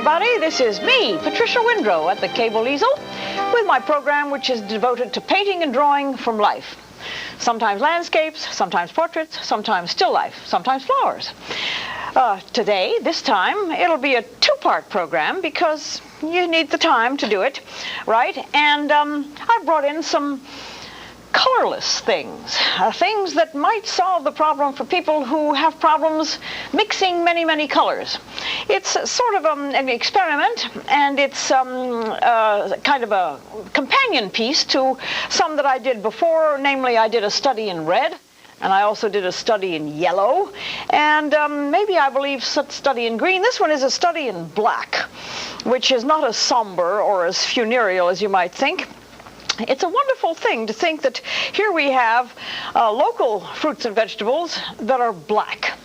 everybody. This is me, Patricia Windrow, at the Cable Easel, with my program which is devoted to painting and drawing from life. Sometimes landscapes, sometimes portraits, sometimes still life, sometimes flowers. Today, this time, it'll be a two-part program because you need the time to do it, right? And I've brought in some colorless things, things that might solve the problem for people who have problems mixing many, many colors. It's sort of an experiment, and it's kind of a companion piece to some that I did before. Namely, I did a study in red, and I also did a study in yellow, and maybe I believe study in green. This one is a study in black, which is not as somber or as funereal as you might think. It's a wonderful thing to think that here we have local fruits and vegetables that are black.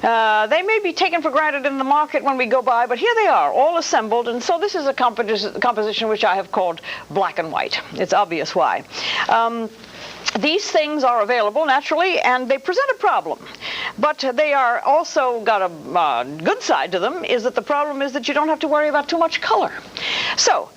They may be taken for granted in the market when we go by, but here they are, all assembled, and so this is a composition which I have called black and white. It's obvious why. These things are available naturally, and they present a problem. But they are also got a good side to them, is that the problem is that you don't have to worry about too much color. So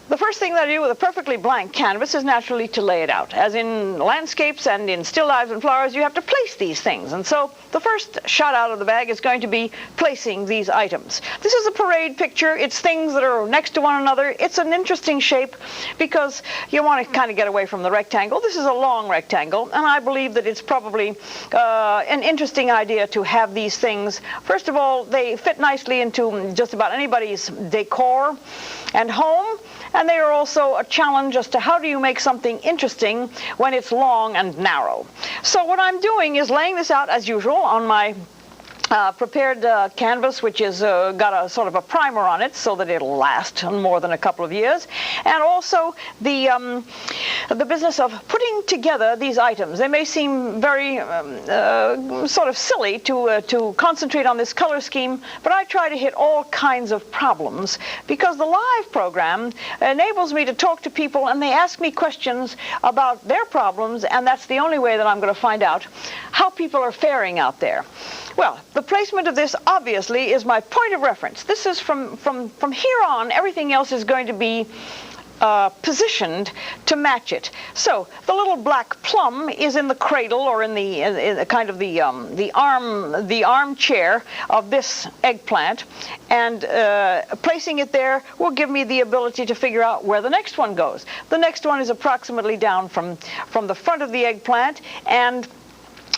the first thing that I do with a perfectly blank canvas is naturally to lay it out. As in landscapes and in still lives and flowers, you have to place these things. And so the first shot out of the bag is going to be placing these items. This is a parade picture. It's things that are next to one another. It's an interesting shape because you want to kind of get away from the rectangle. This is a long rectangle, and I believe that it's probably an interesting idea to have these things. First of all, they fit nicely into just about anybody's decor and home. And they are also a challenge as to how do you make something interesting when it's long and narrow. So what I'm doing is laying this out as usual on my prepared canvas, which is got a sort of a primer on it so that it'll last more than a couple of years, and also the business of putting together these items. They may seem very sort of silly to concentrate on this color scheme, but I try to hit all kinds of problems because the live program enables me to talk to people, and they ask me questions about their problems, and that's the only way that I'm going to find out how people are faring out there. Well, the placement of this obviously is my point of reference. This is from here on, everything else is going to be positioned to match it. So the little black plum is in the cradle, or in the kind of the armchair of this eggplant, and placing it there will give me the ability to figure out where the next one goes. The next one is approximately down from the front of the eggplant, and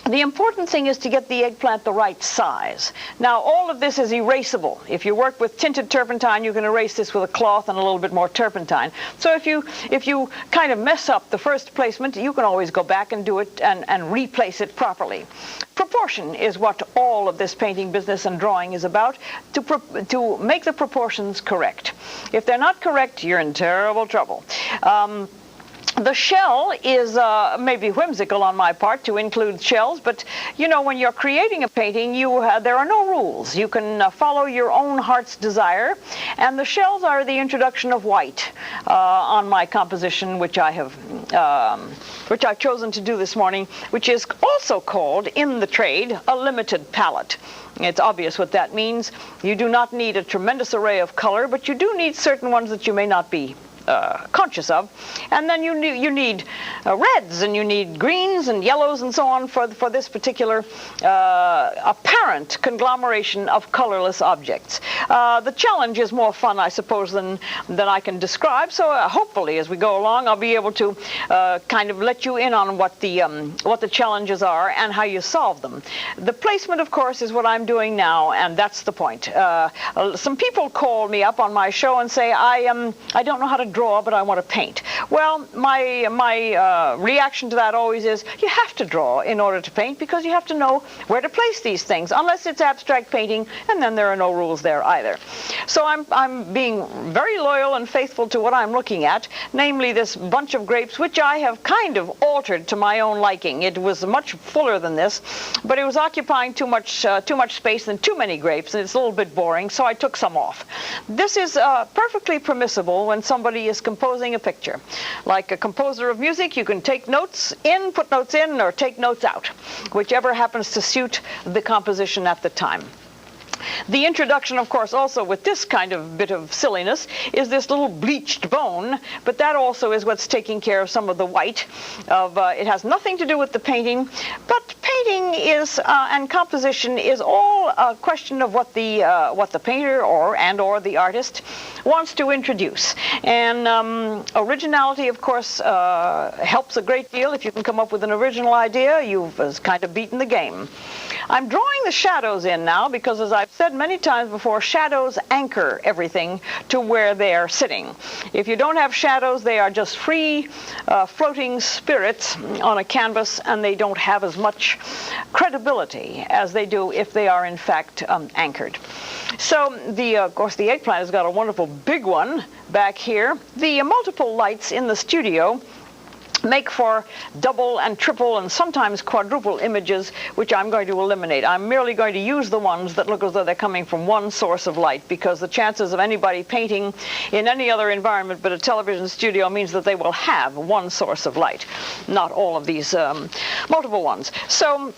the important thing is to get the eggplant the right size. Now, all of this is erasable. If you work with tinted turpentine, you can erase this with a cloth and a little bit more turpentine. So if you kind of mess up the first placement, you can always go back and do it and replace it properly. Proportion is what all of this painting business and drawing is about, to make the proportions correct. If they're not correct, you're in terrible trouble. The shell is maybe whimsical on my part to include shells, but you know, when you're creating a painting, there are no rules. You can follow your own heart's desire, and the shells are the introduction of white on my composition, which I've chosen to do this morning, which is also called in the trade a limited palette. It's obvious what that means. You do not need a tremendous array of color, but you do need certain ones that you may not be conscious of, and then you need reds, and you need greens and yellows and so on for this particular apparent conglomeration of colorless objects. The challenge is more fun, I suppose, than I can describe. So hopefully, as we go along, I'll be able to kind of let you in on what the challenges are and how you solve them. The placement, of course, is what I'm doing now, and that's the point. Some people call me up on my show and say, I don't know how to draw, but I want to paint. Well, my reaction to that always is, you have to draw in order to paint, because you have to know where to place these things, unless it's abstract painting, and then there are no rules there either. So I'm being very loyal and faithful to what I'm looking at, namely this bunch of grapes, which I have kind of altered to my own liking. It was much fuller than this, but it was occupying too much space and too many grapes, and it's a little bit boring, so I took some off. This is perfectly permissible when somebody is composing a picture. Like a composer of music, you can take notes in, put notes in, or take notes out, whichever happens to suit the composition at the time. The introduction, of course, also with this kind of bit of silliness is this little bleached bone, but that also is what's taking care of some of the white. It has nothing to do with the painting, but painting is and composition is all a question of what the painter or the artist wants to introduce. And originality, of course, helps a great deal. If you can come up with an original idea, you've kind of beaten the game. I'm drawing the shadows in now because, as I've said many times before, shadows anchor everything to where they are sitting. If you don't have shadows, they are just free floating spirits on a canvas, and they don't have as much credibility as they do if they are in fact anchored. So of course the eggplant has got a wonderful big one back here. The multiple lights in the studio make for double and triple and sometimes quadruple images, which I'm going to eliminate. I'm merely going to use the ones that look as though they're coming from one source of light, because the chances of anybody painting in any other environment but a television studio means that they will have one source of light, not all of these multiple ones. So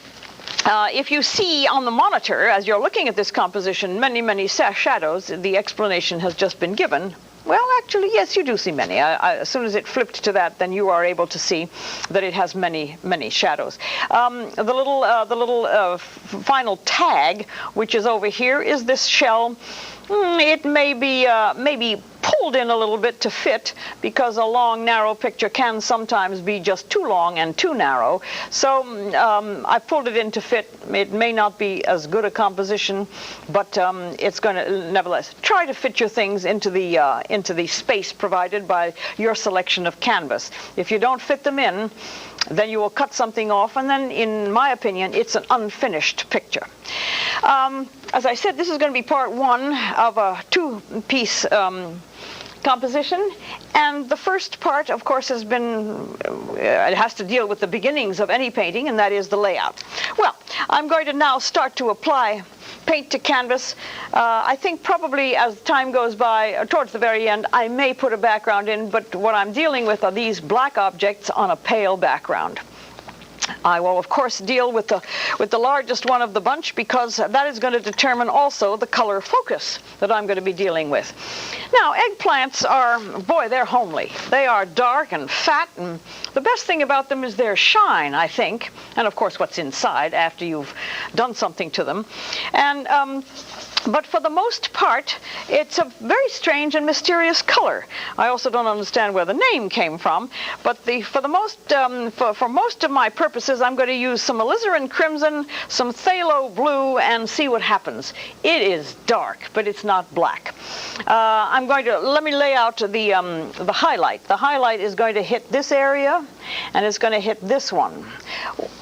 if you see on the monitor, as you're looking at this composition, many shadows, the explanation has just been given. Well, actually, yes, you do see many. As soon as it flipped to that, then you are able to see that it has many shadows. The little final tag, which is over here, is this shell. It may be pulled in a little bit to fit, because a long, narrow picture can sometimes be just too long and too narrow. So I pulled it in to fit. It may not be as good a composition, but it's going to nevertheless try to fit your things into the space provided by your selection of canvas. If you don't fit them in, then you will cut something off, and then, in my opinion, it's an unfinished picture. As I said, this is going to be part one of a two-piece composition, and the first part, of course, has been, it has to deal with the beginnings of any painting, and that is the layout. Well, I'm going to now start to apply paint to canvas. I think probably as time goes by, towards the very end, I may put a background in, but what I'm dealing with are these black objects on a pale background. I will, of course, deal with the largest one of the bunch, because that is going to determine also the color focus that I'm going to be dealing with. Now, eggplants are, boy, they're homely. They are dark and fat, and the best thing about them is their shine, I think, and of course what's inside after you've done something to them. And but for the most part, it's a very strange and mysterious color. I also don't understand where the name came from, but for most of my purposes, I'm going to use some alizarin crimson, some phthalo blue, and see what happens. It is dark, but it's not black. Let me lay out the highlight. The highlight is going to hit this area, and it's going to hit this one.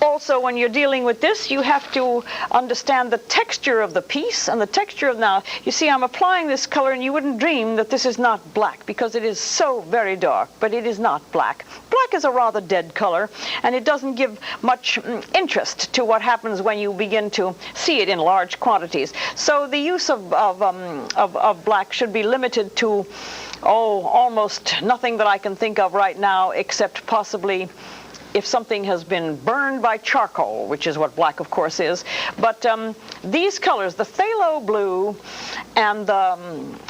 Also, when you're dealing with this, you have to understand the texture of the piece and the texture of, now, you see I'm applying this color, and you wouldn't dream that this is not black, because it is so very dark, but it is not black. Black is a rather dead color, and it doesn't give much interest to what happens when you begin to see it in large quantities. So the use of black should be limited to, almost nothing that I can think of right now, except possibly if something has been burned by charcoal, which is what black, of course, is. But these colors, the phthalo blue and the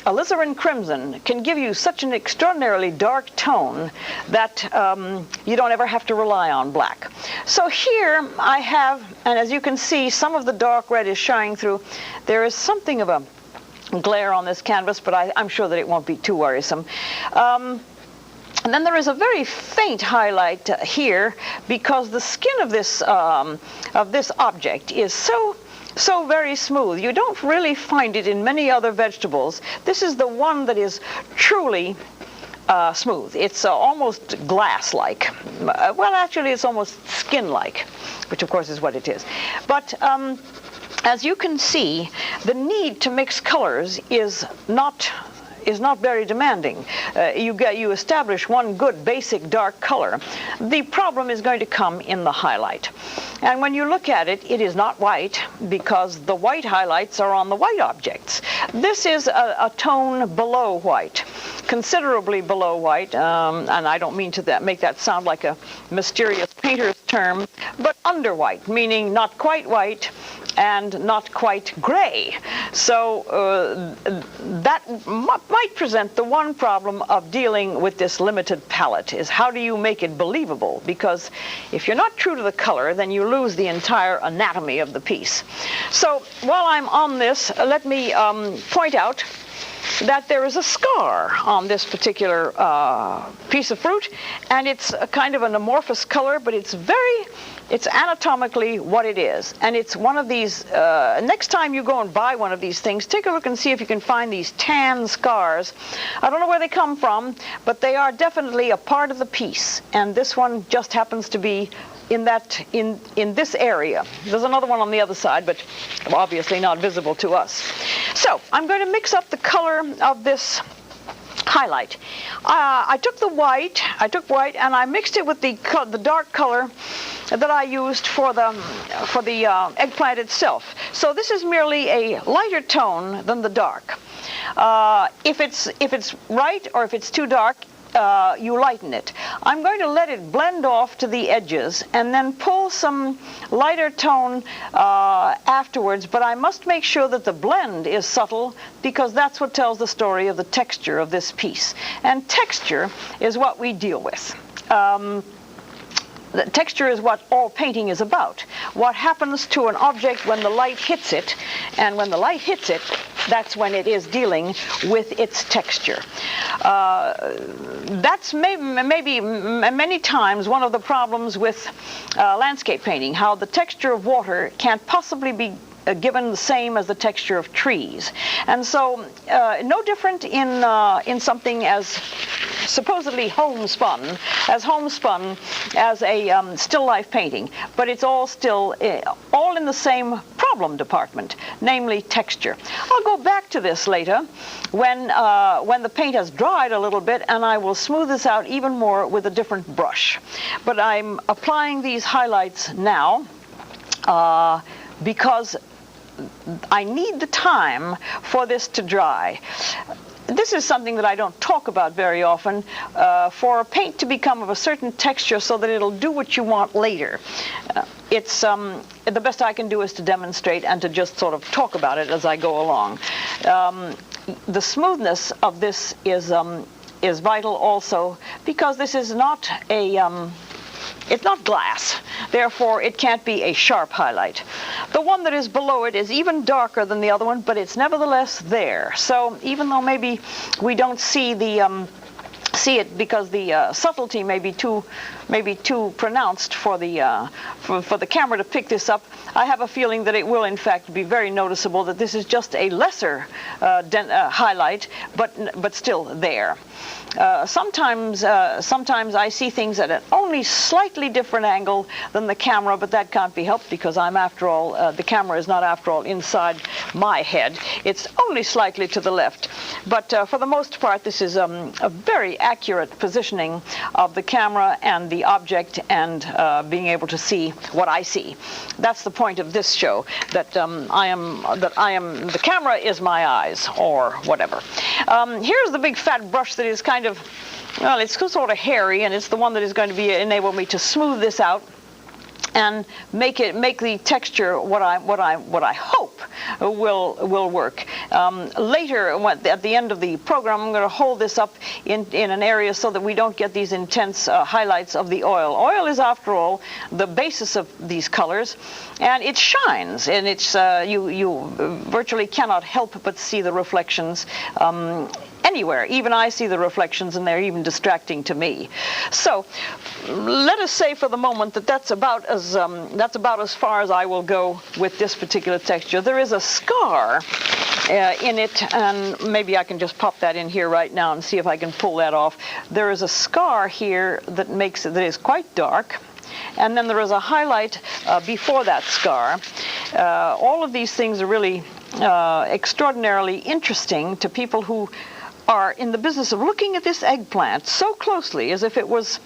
alizarin crimson, can give you such an extraordinarily dark tone that you don't ever have to rely on black. So here I have, and as you can see, some of the dark red is shining through. There is something of a glare on this canvas, but I'm sure that it won't be too worrisome. And then there is a very faint highlight here, because the skin of this object is so very smooth. You don't really find it in many other vegetables. This is the one that is truly smooth. It's almost glass-like. Well, actually, it's almost skin-like, which of course is what it is. But as you can see, the need to mix colors is not very demanding. You establish one good basic dark color. The problem is going to come in the highlight. And when you look at it, it is not white, because the white highlights are on the white objects. This is a tone below white, considerably below white, and I don't mean to make that sound like a mysterious painter's term, but under white, meaning not quite white and not quite gray. So that might present the one problem of dealing with this limited palette, is how do you make it believable? Because if you're not true to the color, then you lose the entire anatomy of the piece. So while I'm on this, let me point out that there is a scar on this particular piece of fruit, and it's a kind of an amorphous color, but it's anatomically what it is. And it's one of these, next time you go and buy one of these things, take a look and see if you can find these tan scars. I don't know where they come from, but they are definitely a part of the piece, and this one just happens to be in this area. There's another one on the other side, but obviously not visible to us. So I'm going to mix up the color of this highlight. I took white, and I mixed it with the dark color that I used for the eggplant itself. So this is merely a lighter tone than the dark. If it's right or if it's too dark, you lighten it. I'm going to let it blend off to the edges and then pull some lighter tone afterwards, but I must make sure that the blend is subtle, because that's what tells the story of the texture of this piece. And texture is what we deal with. The texture is what all painting is about. What happens to an object when the light hits it, and when the light hits it, that's when it is dealing with its texture. That's maybe many times one of the problems with landscape painting, how the texture of water can't possibly be given the same as the texture of trees. And so no different in something as supposedly homespun as a still life painting, but it's all still all in the same problem department, namely texture. I'll go back to this later when the paint has dried a little bit, and I will smooth this out even more with a different brush. But I'm applying these highlights now because I need the time for this to dry. This is something that I don't talk about very often, for a paint to become of a certain texture so that it'll do what you want later. It's the best I can do is to demonstrate and to just sort of talk about it as I go along. The smoothness of this is vital also, because this is not it's not glass, therefore it can't be a sharp highlight. The one that is below it is even darker than the other one, but it's nevertheless there. So even though maybe we don't see it because the subtlety may be too pronounced for the camera to pick this up, I have a feeling that it will in fact be very noticeable that this is just a lesser highlight, but still there. Sometimes I see things at an only slightly different angle than the camera, but that can't be helped because I'm, after all, the camera is not, after all, inside my head. It's only slightly to the left. But for the most part, this is a very accurate positioning of the camera and the object, and being able to see what I see. That's the point of this show, that the camera is my eyes, or whatever. Here's the big fat brush that is kind of, well, it's sort of hairy, and it's the one that is going to enable me to smooth this out and make the texture what I hope will work. Later, at the end of the program, I'm going to hold this up in an area so that we don't get these intense highlights of the oil. Oil is, after all, the basis of these colors, and it shines, and it's you virtually cannot help but see the reflections anywhere. Even I see the reflections, and they're even distracting to me. So let us say for the moment that that's about as far as I will go with this particular texture. There is a scar in it, and maybe I can just pop that in here right now and see if I can pull that off. There is a scar here that is quite dark, and then there is a highlight before that scar. All of these things are really extraordinarily interesting to people who are in the business of looking at this eggplant so closely, as if it was,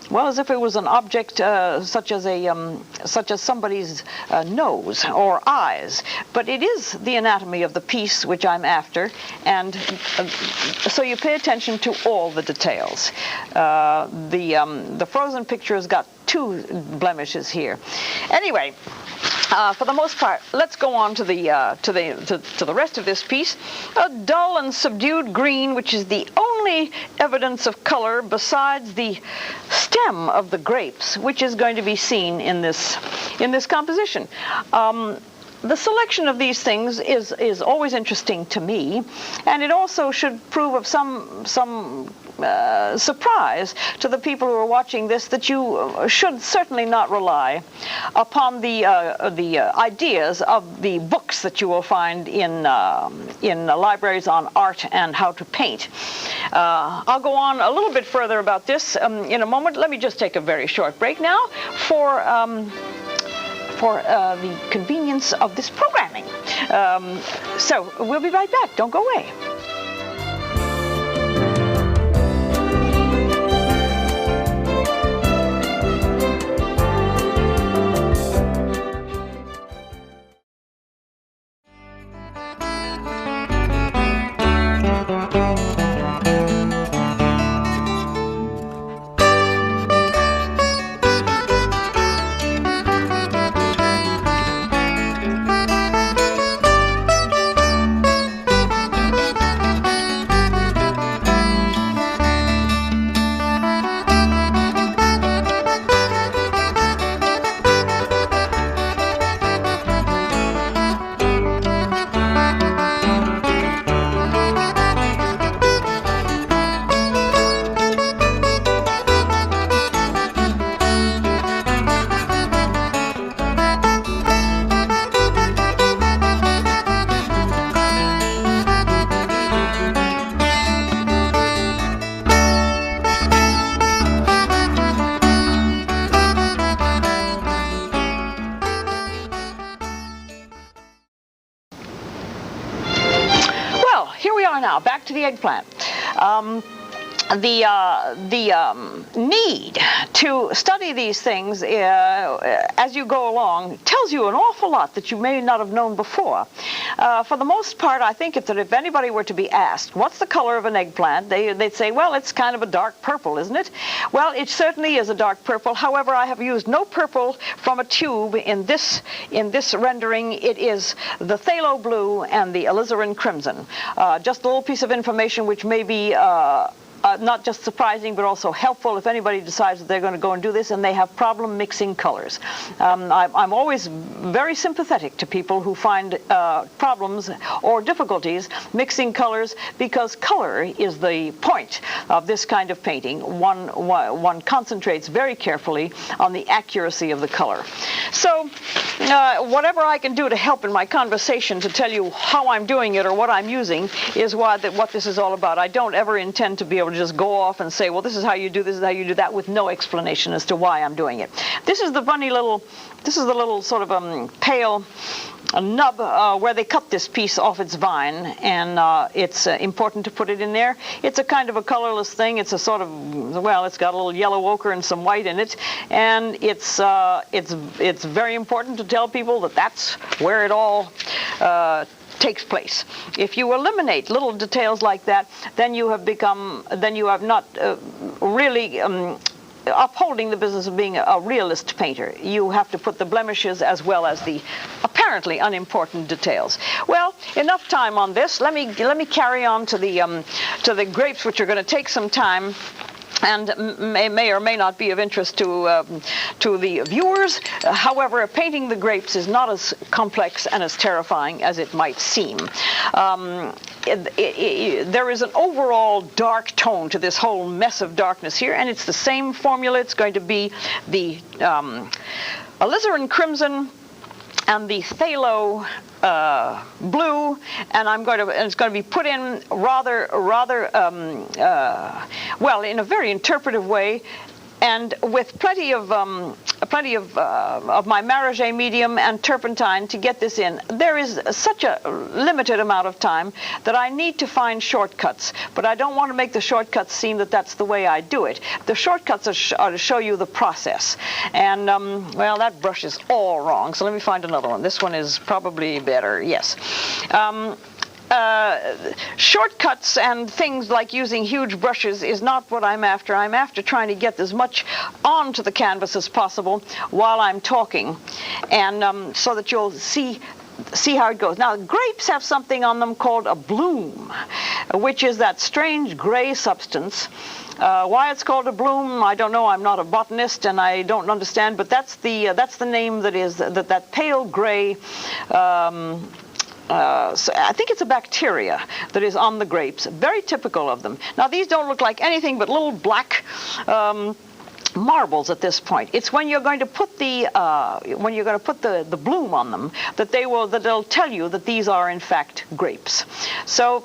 well, as if it was an object such as somebody's nose or eyes. But it is the anatomy of the piece which I'm after, and so you pay attention to all the details. The frozen picture has got 2 blemishes here. Anyway, For the most part, let's go on to the rest of this piece. A dull and subdued green, which is the only evidence of color besides the stem of the grapes, which is going to be seen in this composition. The selection of these things is always interesting to me, and it also should prove of some surprise to the people who are watching this, that you should certainly not rely upon the ideas of the books that you will find in libraries on art and how to paint. I'll go on a little bit further about this in a moment. Let me just take a very short break now for the convenience of this programming. So we'll be right back. Don't go away. Now, back to the eggplant. The need to study these things as you go along tells you an awful lot that you may not have known before. For the most part, I think that if anybody were to be asked, what's the color of an eggplant, they'd say, well, it's kind of a dark purple, isn't it? Well, it certainly is a dark purple. However, I have used no purple from a tube in this rendering. It is the phthalo blue and the alizarin crimson. Just a little piece of information which may be not just surprising, but also helpful if anybody decides that they're going to go and do this and they have problem mixing colors. I'm always very sympathetic to people who find problems or difficulties mixing colors, because color is the point of this kind of painting. One concentrates very carefully on the accuracy of the color. So whatever I can do to help in my conversation to tell you how I'm doing it or what I'm using is what this is all about. I don't ever intend to be able to just go off and say, well, this is how you do this, is how you do that, with no explanation as to why I'm doing it. This is the little sort of pale nub where they cut this piece off its vine, and it's important to put it in there. It's a kind of a colorless thing. It's a sort of, well, it's got a little yellow ochre and some white in it, and it's very important to tell people that that's where it all takes place. If you eliminate little details like that, then you have not really upholding the business of being a realist painter. You have to put the blemishes as well as the apparently unimportant details. Well, enough time on this. Let me carry on to the grapes, which are going to take some time and may or may not be of interest to the viewers. However, painting the grapes is not as complex and as terrifying as it might seem. There is an overall dark tone to this whole mess of darkness here, and it's the same formula. It's going to be the alizarin crimson and the phthalo blue, and it's going to be put in rather well, in a very interpretive way, and with plenty of my Maragé medium and turpentine to get this in. There is such a limited amount of time that I need to find shortcuts, but I don't want to make the shortcuts seem that that's the way I do it. The shortcuts are to show you the process. And, well, that brush is all wrong, so let me find another one. This one is probably better, yes. shortcuts and things like using huge brushes is not what I'm after. I'm after trying to get as much onto the canvas as possible while I'm talking, and so that you'll see how it goes. Now, grapes have something on them called a bloom, which is that strange gray substance. Why it's called a bloom, I don't know. I'm not a botanist, and I don't understand. But that's the name that is that pale gray. So I think it's a bacteria that is on the grapes, very typical of them. Now, these don't look like anything but little black marbles at this point. It's when you're going to put the bloom on them that they'll tell you that these are in fact grapes. So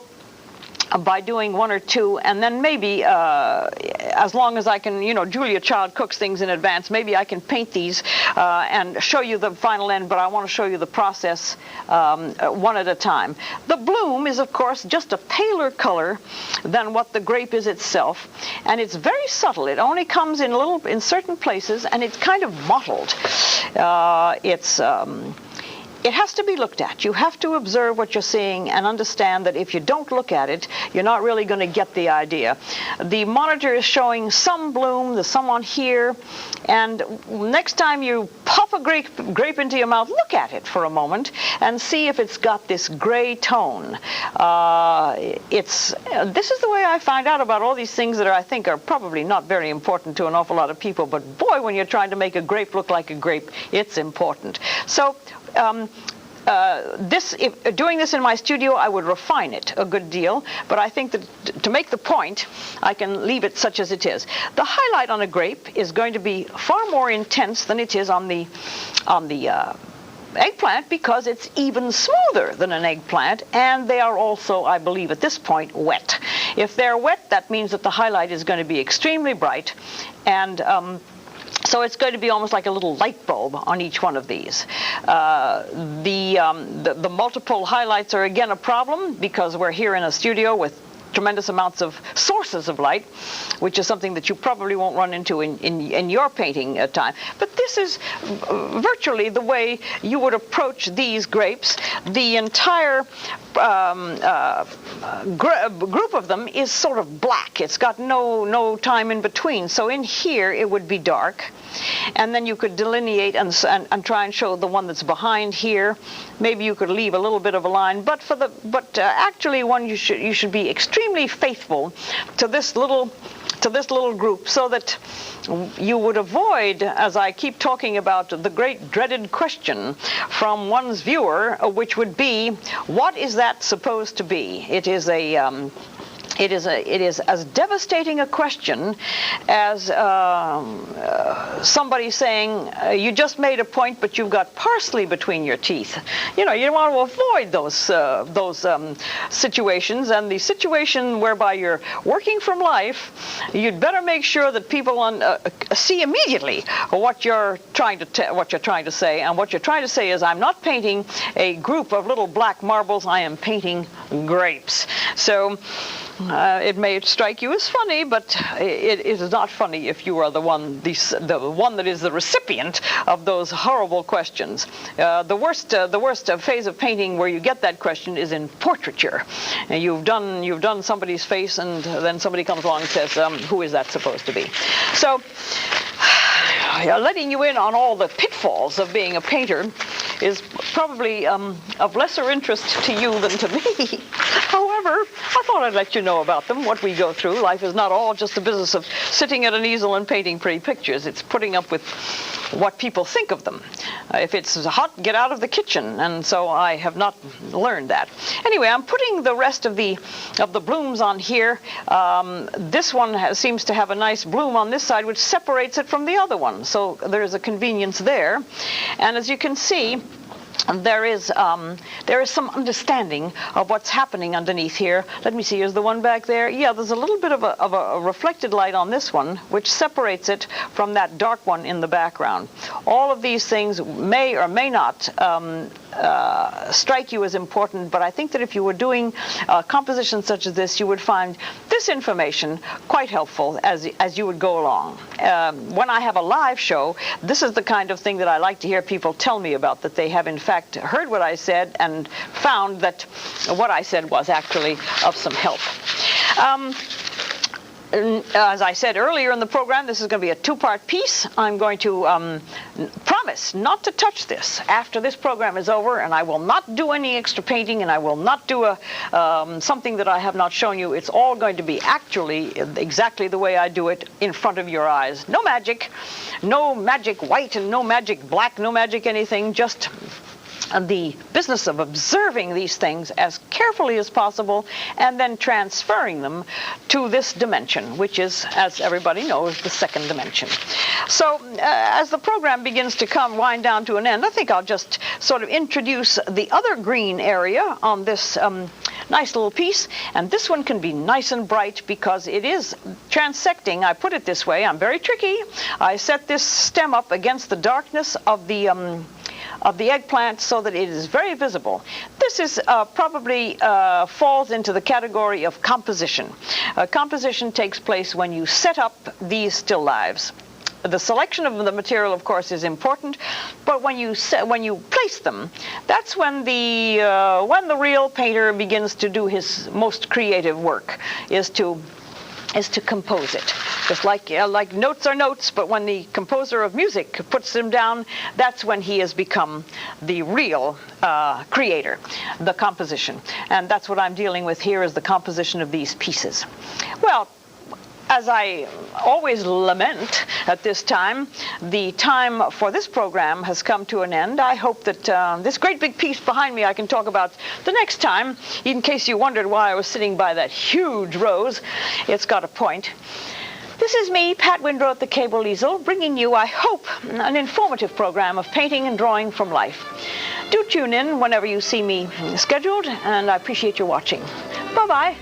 by doing one or two, and then maybe as long as I can, Julia Child cooks things in advance, maybe I can paint these and show you the final end, but I want to show you the process one at a time. The bloom is, of course, just a paler color than what the grape is itself, and it's very subtle. It only comes in certain places, and it's kind of mottled. It has to be looked at. You have to observe what you're seeing and understand that if you don't look at it, you're not really going to get the idea. The monitor is showing some bloom, there's some on here, and next time you pop a grape into your mouth, look at it for a moment and see if it's got this gray tone. This is the way I find out about all these things that I think are probably not very important to an awful lot of people, but boy, when you're trying to make a grape look like a grape, it's important. So doing this in my studio, I would refine it a good deal, but I think that to make the point, I can leave it such as it is. The highlight on a grape is going to be far more intense than it is on the eggplant, because it's even smoother than an eggplant, and they are also, I believe at this point, wet. If they're wet, that means that the highlight is going to be extremely bright, and so it's going to be almost like a little light bulb on each one of these. The multiple highlights are again a problem, because we're here in a studio with tremendous amounts of sources of light, which is something that you probably won't run into in your painting time. But this is virtually the way you would approach these grapes. The entire group of them is sort of black. It's got no time in between. So in here it would be dark, and then you could delineate and try and show the one that's behind here. Maybe you could leave a little bit of a line, but actually you should be extremely faithful to this little group, so that you would avoid, as I keep talking about, the great dreaded question from one's viewer, which would be, what is that supposed to be? It is as devastating a question as somebody saying, you just made a point, but you've got parsley between your teeth. You want to avoid those situations, and the situation whereby you're working from life, you'd better make sure that people see immediately what you're trying to say. And what you're trying to say is, I'm not painting a group of little black marbles. I am painting grapes. So it may strike you as funny, but it is not funny if you are the one that is the recipient of those horrible questions. The worst phase of painting where you get that question is in portraiture. And you've done somebody's face, and then somebody comes along and says, who is that supposed to be? So, letting you in on all the pitfalls of being a painter is probably of lesser interest to you than to me. However, I thought I'd let you know about them, what we go through. Life is not all just the business of sitting at an easel and painting pretty pictures. It's putting up with what people think of them. If it's hot, get out of the kitchen, and so I have not learned that. Anyway, I'm putting the rest of the blooms on here. This one seems to have a nice bloom on this side, which separates it from the other one, so there's a convenience there. And as you can see, there is some understanding of what's happening underneath here. Let me see, is the one back there? Yeah, there's a little bit of a reflected light on this one, which separates it from that dark one in the background. All of these things may or may not strike you as important, but I think that if you were doing compositions such as this, you would find this this information quite helpful as you would go along. When I have a live show, this is the kind of thing that I like to hear people tell me about, that they have in fact heard what I said and found that what I said was actually of some help. As I said earlier in the program, this is going to be a two-part piece. I'm going to promise not to touch this after this program is over, and I will not do any extra painting, and I will not do something that I have not shown you. It's all going to be actually exactly the way I do it in front of your eyes. No magic white and no magic black, no magic anything, just the business of observing these things as carefully as possible and then transferring them to this dimension, which is, as everybody knows, the second dimension. So as the program begins to wind down to an end, I think I'll just sort of introduce the other green area on this nice little piece, and this one can be nice and bright because it is transecting. I put it this way, I'm very tricky. I set this stem up against the darkness of the eggplant so that it is very visible. This is probably falls into the category of composition. Composition takes place when you set up these still lives. The selection of the material, of course, is important, but when you place them, that's when the real painter begins to do his most creative work, is to compose it. Just like notes are notes, but when the composer of music puts them down, that's when he has become the real creator, the composition. And that's what I'm dealing with here, is the composition of these pieces. Well, as I always lament at this time, the time for this program has come to an end. I hope that this great big piece behind me I can talk about the next time, in case you wondered why I was sitting by that huge rose. It's got a point. This is me, Pat Windrow at the Cable Easel, bringing you, I hope, an informative program of painting and drawing from life. Do tune in whenever you see me scheduled, and I appreciate your watching. Bye-bye.